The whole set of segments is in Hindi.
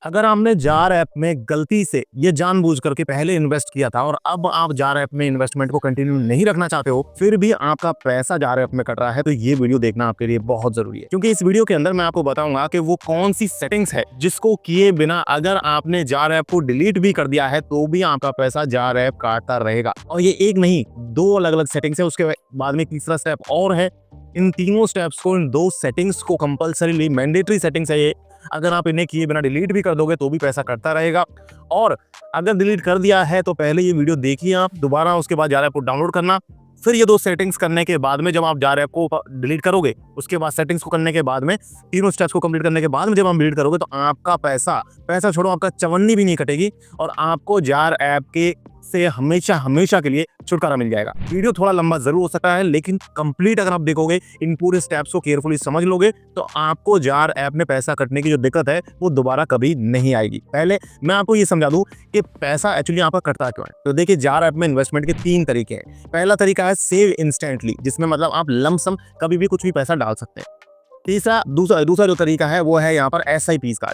अगर आपने जार ऐप में गलती से ये जानबूझ करके पहले इन्वेस्ट किया था और अब आप जार ऐप में इन्वेस्टमेंट को कंटिन्यू नहीं रखना चाहते हो, फिर भी आपका पैसा जार ऐप में कट रहा है, तो ये वीडियो देखना आपके लिए बहुत जरूरी है। क्योंकि इस वीडियो के अंदर मैं आपको बताऊंगा कि वो कौन सी सेटिंग्स है जिसको किए बिना अगर आपने जार ऐप को डिलीट भी कर दिया है तो भी आपका पैसा जार ऐप काटता रहेगा। और ये एक नहीं, दो अलग अलग सेटिंग्स है। उसके बाद में तीसरा स्टेप और है। इन तीनों स्टेप्स को, इन दो सेटिंग्स को कंपलसरीली, मैंडेटरी सेटिंग्स है ये, अगर आप इन्हें किए बिना डिलीट भी कर दोगे तो भी पैसा कटता रहेगा। और अगर डिलीट कर दिया है तो पहले ये वीडियो देखिए आप दोबारा, उसके बाद जार ऐप को डाउनलोड करना। फिर ये दो सेटिंग्स करने के बाद में जब आप जार ऐप को डिलीट करोगे, उसके बाद सेटिंग्स को करने के बाद में, तीनों स्टेप्स को कंप्लीट करने के बाद में जब आप डिलीट करोगे तो आपका पैसा छोड़ो, आपका चवन्नी भी नहीं कटेगी और आपको जार ऐप के से हमेशा हमेशा के लिए छुटकारा मिल जाएगा। वीडियो थोड़ा लंबा जरूर हो सकता है, लेकिन कंप्लीट अगर आप देखोगे, इन पूरे स्टेप्स को केयरफुली समझ लोगे तो आपको जार ऐप में पैसा कटने की जो दिक्कत है वो दोबारा कभी नहीं आएगी। पहले मैं आपको ये समझा दूं कि पैसा एक्चुअली आपका कटता क्यों है। तो देखिए, जार ऐप में इन्वेस्टमेंट के 3 तरीके हैं। पहला तरीका है सेव इंस्टेंटली, जिसमें मतलब आप लमसम कभी भी कुछ भी पैसा डाल सकते हैं। दूसरा जो तरीका है वो है यहाँ पर SIPs का,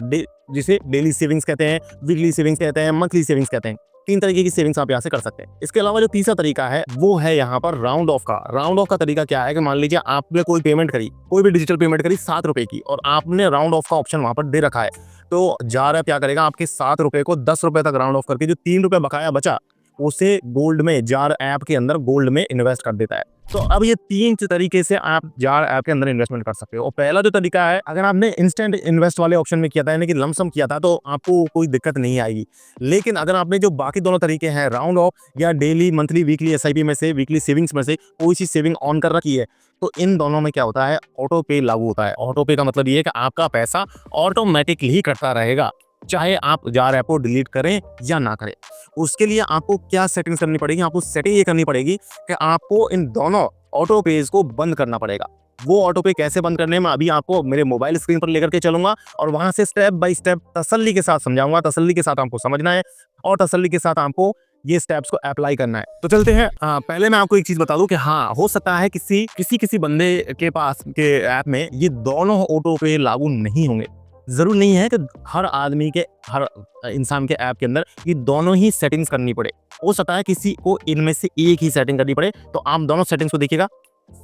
जिसे डेली सेविंग्स कहते हैं, वीकली सेविंग्स कहते हैं, मंथली सेविंग्स कहते हैं। 3 तरीके की सेविंग्स आप यहाँ से कर सकते हैं। इसके अलावा जो तीसरा तरीका है वो है यहाँ पर राउंड ऑफ का। राउंड ऑफ का तरीका क्या है कि मान लीजिए आपने कोई पेमेंट करी, कोई भी डिजिटल पेमेंट करी 7 रुपए की, और आपने राउंड ऑफ का ऑप्शन वहां पर दे रखा है, तो जार ऐप क्या करेगा, आपके 7 रुपए को 10 रुपए तक राउंड ऑफ करके जो 3 रुपए बकाया बचा उसे गोल्ड में, जार ऐप के अंदर गोल्ड में इन्वेस्ट कर देता है। तो अब ये 3 तरीके से आप जार ऐप के अंदर इन्वेस्टमेंट कर सकते हो। और पहला जो तरीका है, अगर आपने इंस्टेंट इन्वेस्ट वाले ऑप्शन में किया था, यानी कि लमसम किया था, तो आपको कोई दिक्कत नहीं आएगी। लेकिन अगर आपने जो बाकी दोनों तरीके हैं, राउंड ऑफ या डेली, मंथली, वीकली SIP में से, वीकली सेविंग्स में से कोई सी सेविंग ऑन कर रखी है, तो इन दोनों में क्या होता है, ऑटो पे लागू होता है। ऑटो पे का मतलब ये है कि आपका पैसा ऑटोमेटिकली ही कटता रहेगा, चाहे आप जार ऐप को डिलीट करें या ना करें। उसके लिए आपको क्या सेटिंग्स करनी पड़ेगी, आपको सेटिंग ये करनी पड़ेगी कि आपको इन दोनों ऑटो पेज को बंद करना पड़ेगा। वो ऑटो पे कैसे बंद करने में अभी आपको मेरे मोबाइल स्क्रीन पर लेकर के चलूंगा और वहां से स्टेप बाय स्टेप तसल्ली के साथ समझाऊंगा। तसल्ली के साथ आपको समझना है और तसल्ली के साथ आपको ये स्टेप्स को अप्लाई करना है। तो चलते हैं। पहले मैं आपको एक चीज बता दूं कि हाँ, हो सकता है किसी बंदे के पास के ऐप में ये दोनों ऑटो पे लागू नहीं होंगे। जरूर नहीं है कि हर आदमी के, हर इंसान के ऐप के अंदर ये दोनों ही सेटिंग्स करनी पड़े। हो सकता है किसी को इनमें से एक ही सेटिंग करनी पड़े, तो आप दोनों सेटिंग्स को देखिएगा।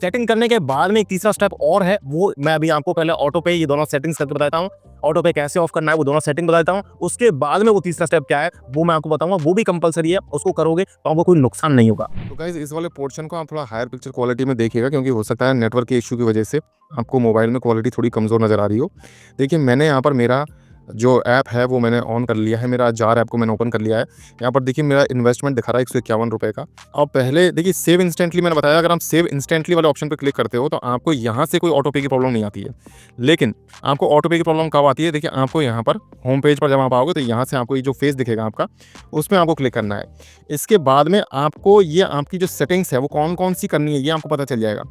सेटिंग करने के बाद में एक तीसरा स्टेप और है, वो मैं अभी आपको पहले ऑटो पे ये दोनों सेटिंग्स करके बताता हूँ। ऑटो पे कैसे ऑफ करना है वो दोनों सेटिंग बता देता हूँ। उसके बाद में वो तीसरा स्टेप क्या है वो मैं आपको बताऊंगा। वो भी कंपलसरी है, उसको करोगे तो आपको कोई नुकसान नहीं होगा। तो गाइस, इस वाले पोर्शन को आप थोड़ा हायर पिक्चर क्वालिटी में देखिएगा, क्योंकि हो सकता है नेटवर्क के इशू की वजह से आपको मोबाइल में क्वालिटी थोड़ी कमज़ोर नज़र आ रही हो। देखिए, मैंने यहाँ पर मेरा जो ऐप है वो मैंने ऑन कर लिया है। मेरा जार ऐप को मैंने ओपन कर लिया है। यहाँ पर देखिए मेरा इन्वेस्टमेंट दिखा रहा है 151 रुपये का। अब पहले देखिए, सेव इंस्टेंटली मैंने बताया, अगर आप सेव इंस्टेंटली वाले ऑप्शन पर क्लिक करते हो तो आपको यहाँ से कोई ऑटो पे की प्रॉब्लम नहीं आती है। लेकिन आपको ऑटो पे की प्रॉब्लम कब आती है, देखिए आपको यहाँ पर होम पेज पर जब आप आओगे तो यहाँ से आपको ये जो फेस दिखेगा आपका, उसमें आपको क्लिक करना है। इसके बाद में आपको ये आपकी जो सेटिंग्स है वो कौन कौन सी करनी है ये आपको पता चल जाएगा।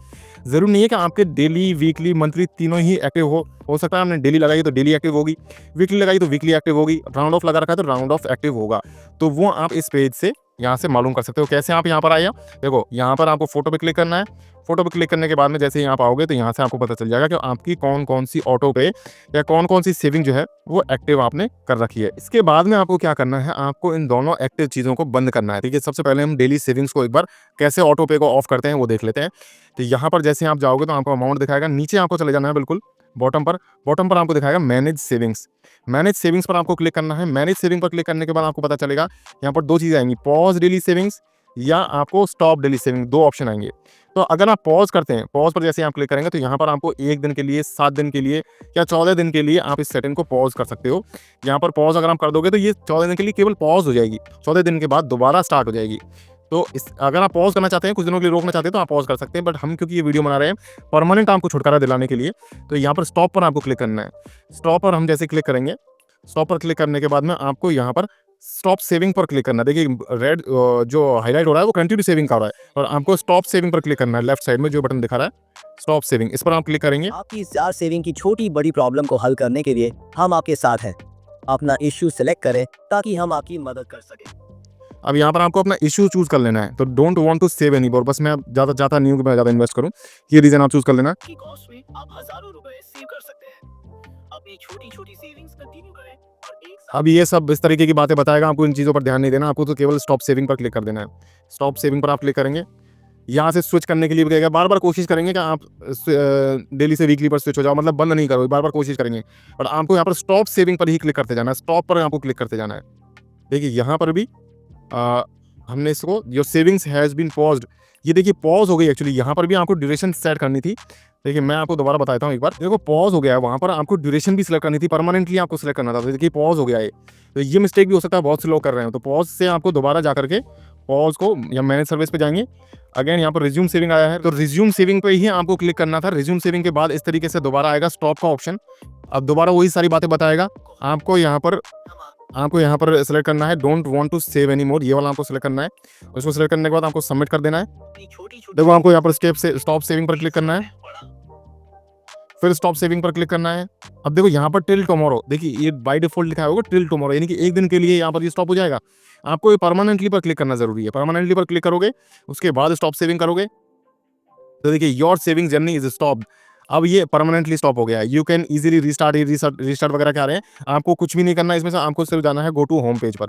ज़रूरी नहीं है कि आपके डेली, वीकली, मंथली तीनों ही एक्टिव हो सकता है आपने डेली लगाई तो डेली एक्टिव होगी, वीकली लगाई तो वीकली एक्टिव होगी, राउंड ऑफ लगा रखा है तो राउंड ऑफ एक्टिव होगा। तो वो आप इस पेज से यहाँ से मालूम कर सकते हो। कैसे आप यहाँ पर आए, देखो यहाँ पर आपको फोटो पे क्लिक करना है। फोटो पे क्लिक करने के बाद में जैसे यहाँ पर आओगे तो यहाँ से आपको पता चल जाएगा कि आपकी कौन कौन सी ऑटो पे या कौन कौन सी सेविंग जो है वो एक्टिव आपने कर रखी है। इसके बाद में आपको क्या करना है, आपको इन दोनों एक्टिव चीज़ों को बंद करना है। ठीक है, सबसे पहले हम डेली सेविंग्स को एक बार कैसे ऑटो पे को ऑफ करते हैं वो देख लेते हैं। तो यहाँ पर जैसे आप जाओगे तो आपको अमाउंट दिखाएगा, नीचे आपको चले जाना है बिल्कुल बॉटम पर आपको दिखाएगा मैनेज सेविंग्स। मैनेज सेविंग्स पर आपको क्लिक करना है। मैनेज सेविंग पर क्लिक करने के बाद आपको पता चलेगा यहाँ पर 2 चीज़ें आएंगी, पॉज डेली सेविंग्स या आपको स्टॉप डेली सेविंग, 2 ऑप्शन आएंगे। तो अगर आप पॉज करते हैं, पॉज पर जैसे आप क्लिक करेंगे तो यहाँ पर आपको 1 दिन के लिए, 7 दिन के लिए या 14 दिन के लिए आप इस सेटिंग को पॉज कर सकते हो। यहाँ पर पॉज अगर आप कर दोगे तो ये 14 दिन के लिए केवल पॉज हो जाएगी, 14 दिन के बाद दोबारा स्टार्ट हो जाएगी। तो अगर आप पॉज करना चाहते हैं, कुछ दिनों के लिए रोकना चाहते हैं तो आप पॉज कर सकते हैं, बट हम क्योंकि ये वीडियो बना रहे हैं परमानेंट आपको छुटकारा दिलाने के लिए, तो यहाँ पर स्टॉप पर आपको क्लिक करना है। स्टॉप पर हम जैसे क्लिक करेंगे, स्टॉप पर क्लिक करने के बाद में आपको यहाँ पर स्टॉप सेविंग पर क्लिक करना है। देखिए रेड जो हाईलाइट हो रहा है वो कंटिन्यू सेविंग का हो रहा है, और आपको स्टॉप सेविंग पर क्लिक करना है। लेफ्ट साइड में जो बटन दिखा रहा है स्टॉप सेविंग, इस पर आप क्लिक करेंगे। आपकी इस जार सेविंग की छोटी बड़ी प्रॉब्लम को हल करने के लिए हम आपके साथ हैं। अपना इश्यू सिलेक्ट करें ताकि हम आपकी मदद कर सकें। अब यहाँ पर आपको अपना इशू चूज कर लेना है। तो don't want to save any more, बस मैं ज़्यादा चाहता नहीं हूँ कि मैं ज़्यादा इन्वेस्ट करूँ, ये रीज़न आप चूज कर लेना। की कॉस्ट में आप हजारों रुपए सेव कर सकते हैं। अपनी छोटी छोटी सेविंग्स कंटिन्यू करें अब ये सब इस तरीके की बातें बताएगा, आपको इन चीज़ों पर ध्यान नहीं देना, आपको तो केवल स्टॉप सेविंग पर क्लिक कर देना है। स्टॉप सेविंग पर आप क्लिक करेंगे, यहाँ से स्विच करने के लिए भी कहेगा, बार-बार कोशिश करेंगे कि आप डेली से वीकली पर स्विच हो जाओ, मतलब बंद नहीं करो, बार-बार कोशिश करेंगे। और आपको यहाँ पर स्टॉप सेविंग पर ही क्लिक करते जाना है, स्टॉप पर आपको क्लिक करते जाना है। देखिए यहाँ पर भी हमने इसको your savings has been paused, ये देखिए पॉज हो गई एक्चुअली, यहाँ पर भी आपको ड्यूरेशन सेट करनी थी। देखिए मैं आपको दोबारा बताता हूँ एक बार, देखो पॉज हो गया है, वहाँ पर आपको ड्यूरेशन भी सिलेक्ट करनी थी, परमानेंटली आपको सिलेक्ट करना था, तो देखिए पॉज हो गया है। तो ये मिस्टेक भी हो सकता है, बहुत से लोग कर रहे हैं। तो पॉज से आपको दोबारा जा करके पॉज को या मैनेज सर्विस पे जाएंगे, अगेन यहाँ पर रिज्यूम सेविंग आया है, तो रिज्यूम सेविंग पे ही आपको क्लिक करना था। रिज्यूम सेविंग के बाद इस तरीके से दोबारा आएगा स्टॉप का ऑप्शन, अब दोबारा वही सारी बातें बताएगा। आपको यहाँ पर सेलेक्ट करना है don't want to save any more, ये वाला आपको सेलेक्ट करना है। उसको सेलेक्ट करने के बाद आपको सबमिट कर देना है। देखो आपको यहाँ पर स्टेप से स्टॉप सेविंग पर क्लिक करना है, फिर स्टॉप सेविंग पर क्लिक करना है। अब देखो यहाँ पर टिल टुमारो, देखिए ये बाय डिफॉल्ट लिखा होगा टिल टुमारो, यानी कि एक दिन के लिए यहाँ पर ये स्टॉप हो जाएगा। आपको ये परमानेंटली पर क्लिक करना जरूरी है, परमानेंटली पर क्लिक करोगे, उसके बाद स्टॉप सेविंग करोगे, तो देखिए your saving journey is stopped, अब ये परमानेंटली स्टॉप हो गया है। यू कैन इजीली रीस्टार्ट वगैरह क्या रहे हैं, आपको कुछ भी नहीं करना है इसमें से, आपको सिर्फ जाना है गो टू होम पेज पर।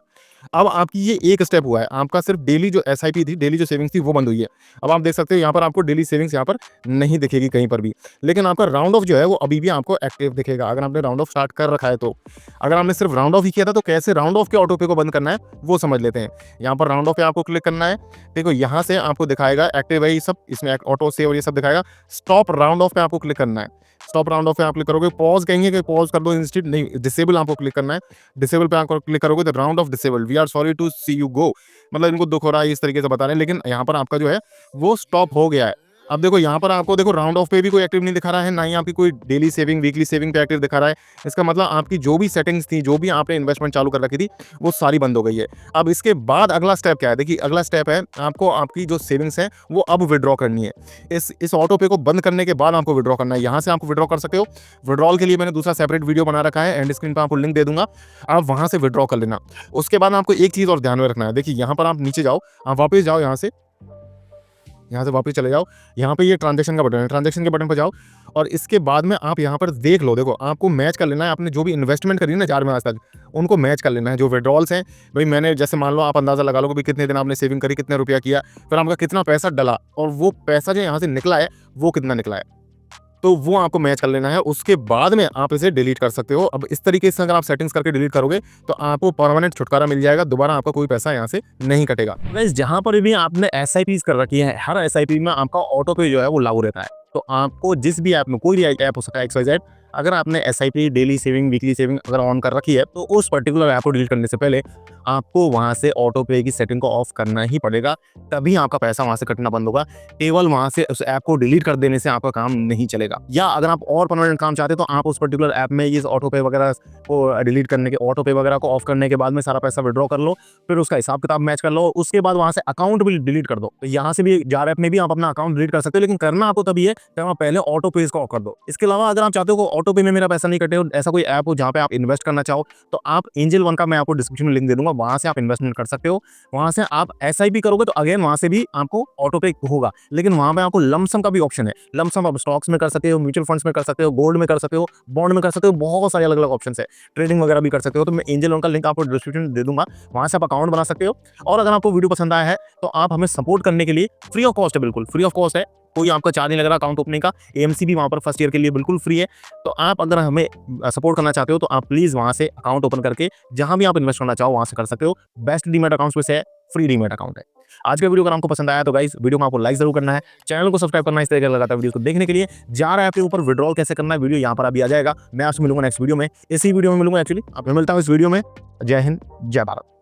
अब आपकी ये एक स्टेप हुआ है, आपका सिर्फ डेली जो एसआईपी थी, डेली जो सेविंग्स थी वो बंद हुई है। अब आप देख सकते हो यहाँ पर आपको डेली सेविंग्स यहाँ पर नहीं दिखेगी कहीं पर भी, लेकिन आपका राउंड ऑफ जो है वो अभी भी आपको एक्टिव दिखेगा, अगर आपने राउंड ऑफ स्टार्ट कर रखा है तो। अगर आपने सिर्फ राउंड ऑफ ही किया था तो कैसे राउंड ऑफ के ऑटो पे को बंद करना है वो समझ लेते हैं। यहाँ पर राउंड ऑफ पे आपको क्लिक करना है, देखो यहाँ से आपको दिखाएगा एक्टिव है ये सब, इसमें ऑटो सेव और ये सब दिखाएगा। स्टॉप राउंड ऑफ पे आपको क्लिक करना है, स्टॉप राउंड ऑफ पे आप क्लिक करोगे, पॉज कहेंगे कि पॉज कर दो इंस्टेंट, नहीं डिसेबल आपको क्लिक करना है। डिसेबल पे आपको क्लिक करोगे तो round off disable, we are sorry to see you go, मतलब इनको दुख हो रहा है इस तरीके से बता रहे हैं, लेकिन यहाँ पर आपका जो है वो स्टॉप हो गया है। अब देखो यहाँ पर आपको देखो राउंड ऑफ पे भी कोई एक्टिव नहीं दिखा रहा है, ना ही आपकी कोई डेली सेविंग वीकली सेविंग पे एक्टिव दिखा रहा है। इसका मतलब आपकी जो भी सेटिंग्स थी, जो भी आपने इन्वेस्टमेंट चालू कर रखी थी वो सारी बंद हो गई है। अब इसके बाद अगला स्टेप क्या है, देखिए अगला स्टेप है आपको आपकी जो सेविंग्स है वो अब विड्रॉ करनी है। इस ऑटो पे को बंद करने के बाद आपको विड्रॉ करना है, यहाँ से आपको विड्रॉ कर सकते हो। विड्रॉल के लिए मैंने दूसरा सेपरेट वीडियो बना रखा है, एंड स्क्रीन पर आपको लिंक दे दूंगा, आप वहाँ से विड्रॉ कर लेना। उसके बाद आपको एक चीज़ और ध्यान में रखना है, देखिए यहाँ पर आप नीचे जाओ, आप वापस जाओ, यहाँ से वापस चले जाओ, यहाँ पे ये ट्रांजैक्शन का बटन है, ट्रांजैक्शन के बटन पर जाओ और इसके बाद में आप यहाँ पर देख लो, देखो आपको मैच कर लेना है, आपने जो भी इन्वेस्टमेंट करी है ना 4 में आज तक, उनको मैच कर लेना है। जो विड्रॉल्स हैं भाई, मैंने जैसे मान लो आप अंदाज़ा लगा लो कि कितने दिन आपने सेविंग करी, कितने रुपया किया, फिर आपका कितना पैसा डला और वो पैसा जो यहाँ से निकला है वो कितना निकला है, तो वो आपको मैच कर लेना है। उसके बाद में आप इसे डिलीट कर सकते हो। अब इस तरीके से अगर आप सेटिंग्स करके डिलीट करोगे तो आपको परमानेंट छुटकारा मिल जाएगा, दोबारा आपका कोई पैसा यहाँ से नहीं कटेगा। वैसे जहाँ पर भी आपने एसआईपी कर रखी है, हर एसआईपी में आपका ऑटो पे जो है वो लागू रहता है। तो आपको जिस भी ऐप में, कोई भी ऐप हो सकता है XYZ, अगर आपने SIP daily saving weekly saving अगर ऑन कर रखी है तो उस पर्टिकुलर ऐप को डिलीट करने से पहले आपको वहाँ से ऑटो पे की सेटिंग को ऑफ करना ही पड़ेगा, तभी आपका पैसा वहाँ से कटना बंद होगा। केवल वहाँ से उस ऐप को डिलीट कर देने से आपका काम नहीं चलेगा। या अगर आप और परमानेंट काम चाहते हैं तो आप उस पर्टिकुलर ऐप में ये ऑटो पे वगैरह को डिलीट करने के, ऑटो पे वगैरह को ऑफ करने के बाद में सारा पैसा विड्रॉ कर लो, फिर उसका हिसाब किताब मैच कर लो, उसके बाद वहाँ से अकाउंट भी डिलीट कर दो। तो यहाँ से भी जार ऐप में भी आप अपना अकाउंट डिलीट कर सकते हो, लेकिन करना आपको तभी है जब आप पहले ऑटो पे इसको ऑफ कर दो। इसके अलावा अगर आप चाहते हो ऑटो पे में मेरा पैसा नहीं कटे, ऐसा कोई ऐप हो जहाँ पे आप इन्वेस्ट करना चाहो, तो आप एंजल वन का मैं आपको डिस्क्रिप्शन में लिंक दे दूंगा, वहाँ से आप इन्वेस्टमेंट कर सकते हो। वहाँ से आप एसआईपी करोगे तो अगेन वहाँ से भी आपको ऑटो पे होगा, लेकिन वहाँ पे आपको लमसम का भी ऑप्शन है। लमसम आप स्टॉक्स में कर सकते हो, म्यूचुअल फंड्स में कर सकते हो, गोल्ड में कर सकते हो, बॉन्ड में कर सकते हो, बहुत सारे अलग अलग ऑप्शन है। ट्रेडिंग वगैरह भी कर सकते हो। तो मैं एंजल वन का लिंक आपको डिस्क्रिप्शन में दे दूंगा, वहाँ से आप अकाउंट बना सकते हो। और अगर आपको वीडियो पसंद आया है तो आप हमें सपोर्ट करने के लिए फ्री ऑफ कॉस्ट है, बिल्कुल फ्री ऑफ कॉस्ट है, कोई आपका चार्ज नहीं लग रहा अकाउंट ओपनिंग का। एएमसी भी वहाँ पर फर्स्ट ईयर के लिए बिल्कुल फ्री है। तो आप अगर हमें सपोर्ट करना चाहते हो तो आप प्लीज़ वहाँ से अकाउंट ओपन करके जहाँ भी आप इन्वेस्ट करना चाहो वहाँ से कर सकते हो। बेस्ट डीमैट अकाउंट्स में से है, फ्री डीमैट अकाउंट है। आज का वीडियो अगर आपको पसंद आया तो गाइस वीडियो को आपको लाइक जरूर करना है, चैनल को सब्सक्राइब करना है इस तरह के लगातार वीडियो को देखने के लिए। जार ऐप के ऊपर विड्रॉल कैसे करना है वीडियो यहाँ पर अभी आ जाएगा। मैं आपसे मिलूंगा नेक्स्ट वीडियो में, इसी वीडियो में मिलूंगा एक्चुअली। अब मैं मिलता हूँ इस वीडियो में। जय हिंद, जय भारत।